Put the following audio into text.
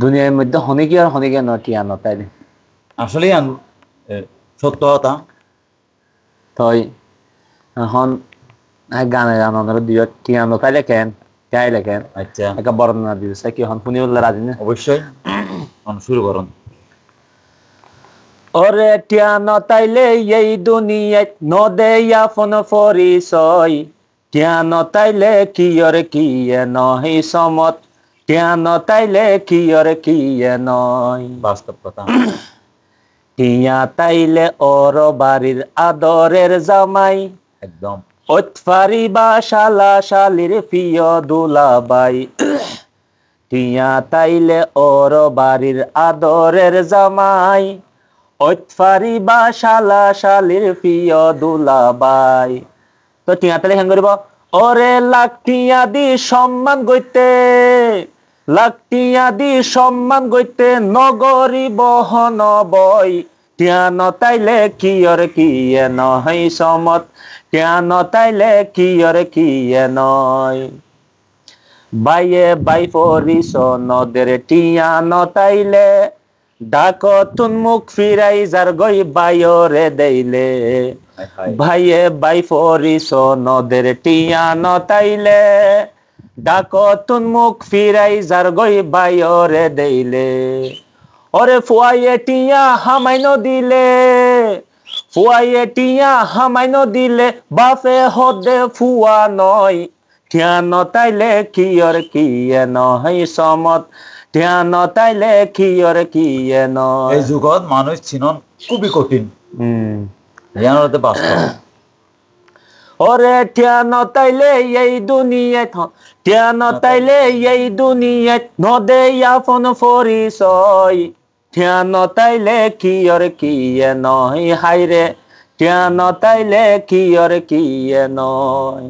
দুনিয়ার মধ্যে হনিকি আর হনিকে নয় টিয়া ন তাইলে আসলে সত্য কথা তই এখন গানে গান ওনারা দুই টিয়া ন তাইলে কেন চাইলে কেন আচ্ছা একটা বর্ণনা দিয়েছে কি এখন শুনি বললে রাজি না অবশ্যই শুরু করুন ওরে টিয়া ন তাইলে এই দুনিয়ায় নদেয়া ফোন পরিচয় টিয়া ন তাইলে কি ওরে কি নহি সমত টিয়া ন তাইলে কি ওরে কি নয় বাস্তব কথা টিয়া তাইলে ওর বাড়ির আদরের জামাই একদম ওৎফারি বা শালা শালির প্রিয় দুলাবাই টিয়া তাইলে ওর বাড়ির আদরের জামাই ওৎফারি বা শালা শালির প্রিয় দুলাবাই তো টিয়া তাইলে কেন করিব ওরে লাখ টিয়া দি সম্মান গইতে লাখ টিয়া দি সম্মান গইতে নগরী বহন বই টিয়া নতাইলে কি ওর কি নয় সমত টিয়া নতাইলে কি ওর কি নয় বাইয়ে বাই পরিস নদের টিয়া নতাইলে ডাক তুন মুখ ফিরাই যার গই বাইরে দেইলে ভাইয়ে বাই পরিস নদের টিয়া নতাইলে ডাক তুন মুখ ফিরাই যার গই বাইরে দেইলে ওরে ফুয়াইয়ে টিয়া হামাইন দিলে ফুয়াইয়ে টিয়া হামাইন দিলে বাপে হদে ফুয়া নয় টিয়া নতাইলে কি ওর কি নয় সমত টিয়া নতাইলে কি ওর কি নয় এই যুগত মানুষ চিনন খুবই কঠিন জানাতে বাস্তব ওরে টিয়া নতাইলে এই দুনিয়াত টিয়া নতাইলে এই দুনিয়াত নদে আপন পরিচয় টিয়া নতাইলে কি ওর কি নয় হাইরে টিয়া নতাইলে কি ওর কি নয়